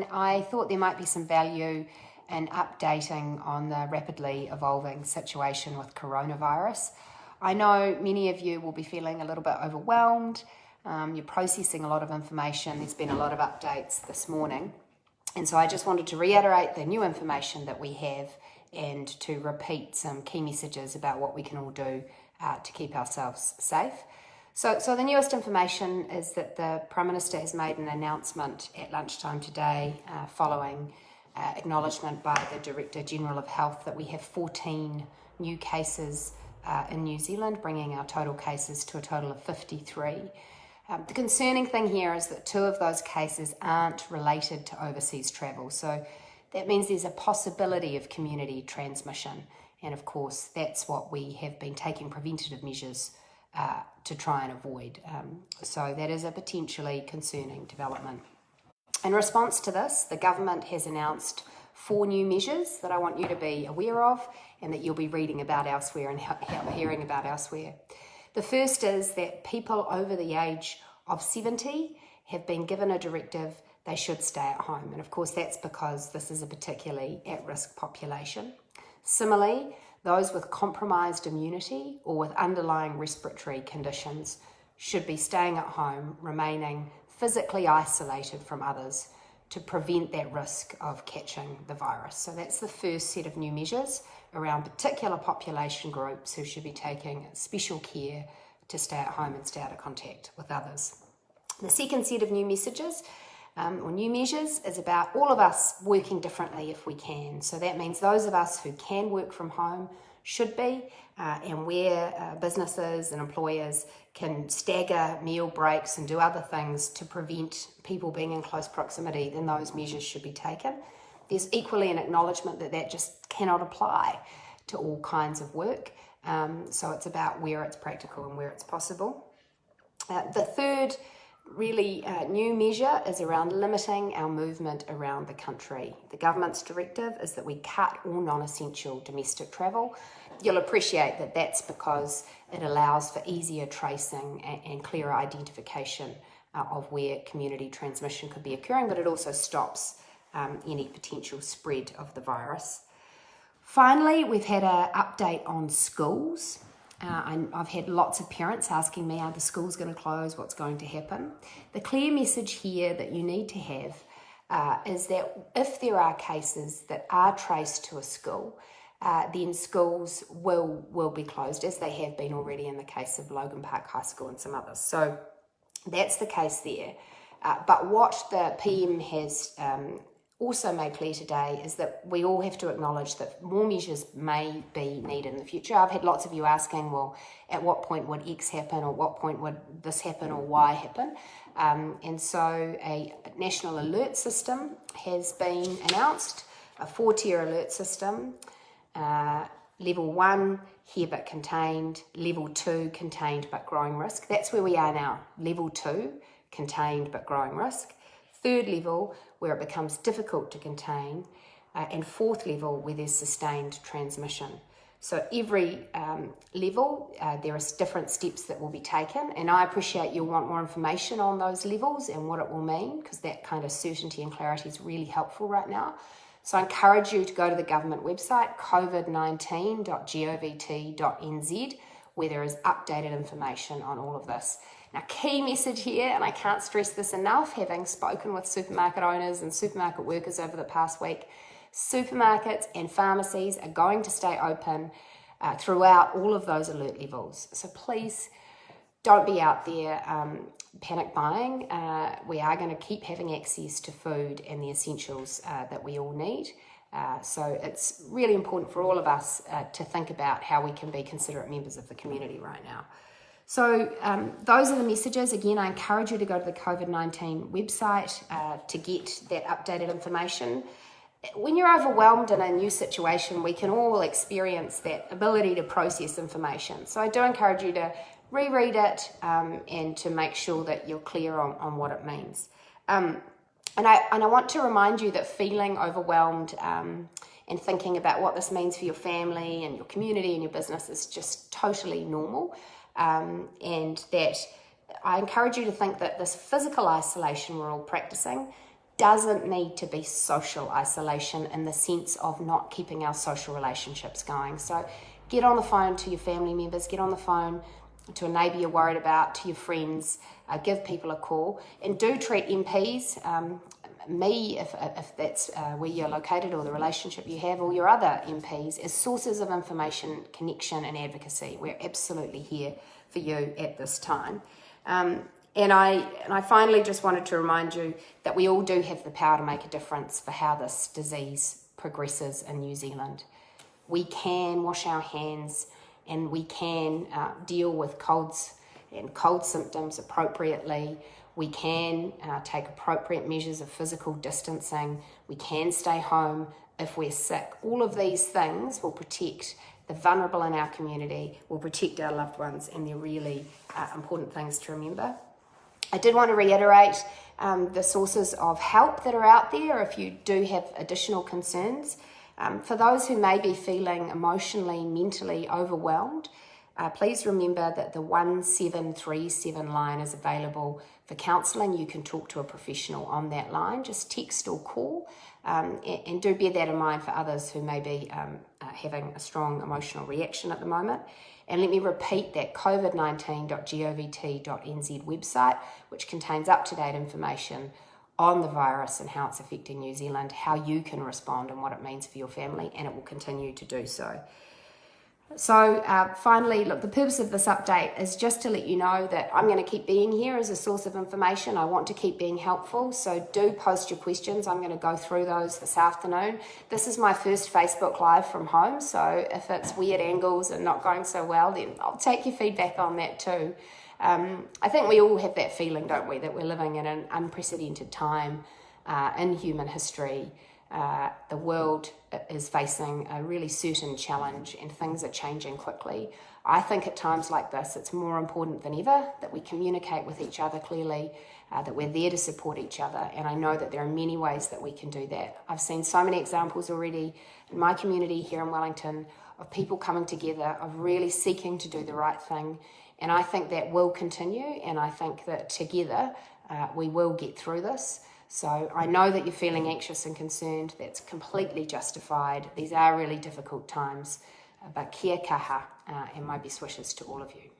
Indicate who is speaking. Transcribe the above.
Speaker 1: everyone. I thought there might be some value in updating on the rapidly evolving situation with coronavirus. I know many of you will be feeling a little bit overwhelmed. You're processing a lot of information. There's been a lot of updates this morning. And so I just wanted to reiterate the new information that we have and to repeat some key messages about what we can all do to keep ourselves safe. So the newest information is that the Prime Minister has made an announcement at lunchtime today following acknowledgement by the Director General of Health that we have 14 new cases in New Zealand, bringing our total cases to a total of 53. The concerning thing here is that 2 of those cases aren't related to overseas travel. So that means there's a possibility of community transmission. And of course, that's what we have been taking preventative measures to try and avoid. So that is a potentially concerning development. In response to this, the government has announced 4 new measures that I want you to be aware of and that you'll be reading about elsewhere and hearing about elsewhere. The first is that people over the age of 70 have been given a directive they should stay at home. And of course, that's because this is a particularly at-risk population. Similarly, those with compromised immunity or with underlying respiratory conditions should be staying at home, remaining physically isolated from others to prevent that risk of catching the virus. So that's the first set of new measures around particular population groups who should be taking special care to stay at home and stay out of contact with others. The second set of new messages or new measures is about all of us working differently if we can. So that means those of us who can work from home should be, and where businesses and employers can stagger meal breaks and do other things to prevent people being in close proximity, then those measures should be taken. There's equally an acknowledgement that that just cannot apply to all kinds of work. So it's about where it's practical and where it's possible. The third really new measure is around limiting our movement around the country. The government's directive is that we cut all non-essential domestic travel. You'll appreciate that that's because it allows for easier tracing and clearer identification of where community transmission could be occurring, but it also stops any potential spread of the virus. Finally, we've had an update on schools. I've had lots of parents asking me, are the schools going to close? What's going to happen? The clear message here that you need to have is that if there are cases that are traced to a school, then schools will be closed, as they have been already in the case of Logan Park High School and some others. So that's the case there. But what the PM has also made clear today is that we all have to acknowledge that more measures may be needed in the future. I've had lots of you asking, well, at what point would X happen, or what point would this happen, or Y happen? And so a national alert system has been announced, a 4-tier alert system. Level 1, here but contained. Level 2, contained but growing risk. That's where we are now. Level 2, contained but growing risk. 3rd level, where it becomes difficult to contain, and 4th level, where there's sustained transmission. So every level, there are different steps that will be taken, and I appreciate you'll want more information on those levels and what it will mean, because that kind of certainty and clarity is really helpful right now. So I encourage you to go to the government website, covid19.govt.nz, where there is updated information on all of this. Now, key message here, and I can't stress this enough, having spoken with supermarket owners and supermarket workers over the past week, supermarkets and pharmacies are going to stay open throughout all of those alert levels. So please don't be out there panic buying. We are going to keep having access to food and the essentials that we all need. So it's really important for all of us to think about how we can be considerate members of the community right now. So those are the messages. Again, I encourage you to go to the COVID-19 website to get that updated information. When you're overwhelmed in a new situation, we can all experience that ability to process information. So I do encourage you to reread it and to make sure that you're clear on what it means. And I want to remind you that feeling overwhelmed and thinking about what this means for your family and your community and your business is just totally normal. And that I encourage you to think that this physical isolation we're all practicing doesn't need to be social isolation in the sense of not keeping our social relationships going. So get on the phone to your family members, get on the phone to a neighbour you're worried about, to your friends, give people a call, and do treat MPs, if that's where you're located or the relationship you have, or your other MPs, as sources of information, connection and advocacy. We're absolutely here for you at this time. And I finally just wanted to remind you that we all do have the power to make a difference for how this disease progresses in New Zealand. We can wash our hands and we can deal with colds and cold symptoms appropriately. We can take appropriate measures of physical distancing. We can stay home if we're sick. All of these things will protect the vulnerable in our community, will protect our loved ones, and they're really important things to remember. I did want to reiterate the sources of help that are out there if you do have additional concerns. For those who may be feeling emotionally, mentally overwhelmed, please remember that the 1737 line is available for counselling. You can talk to a professional on that line. Just text or call, and do bear that in mind for others who may be having a strong emotional reaction at the moment. And let me repeat that covid19.govt.nz website, which contains up-to-date information on the virus and how it's affecting New Zealand, how you can respond and what it means for your family, and it will continue to do so. So finally, look, the purpose of this update is just to let you know that I'm going to keep being here as a source of information. I want to keep being helpful, so do post your questions. I'm going to go through those this afternoon. This is my first Facebook Live from home, so if it's weird angles and not going so well, then I'll take your feedback on that too. I think we all have that feeling, don't we, that we're living in an unprecedented time in human history. The world is facing a really certain challenge and things are changing quickly. I think at times like this, it's more important than ever that we communicate with each other clearly, that we're there to support each other. And I know that there are many ways that we can do that. I've seen so many examples already in my community here in Wellington of people coming together, of really seeking to do the right thing. And I think that will continue. And I think that together we will get through this. So I know that you're feeling anxious and concerned. That's completely justified. These are really difficult times, but kia kaha, and my best wishes to all of you.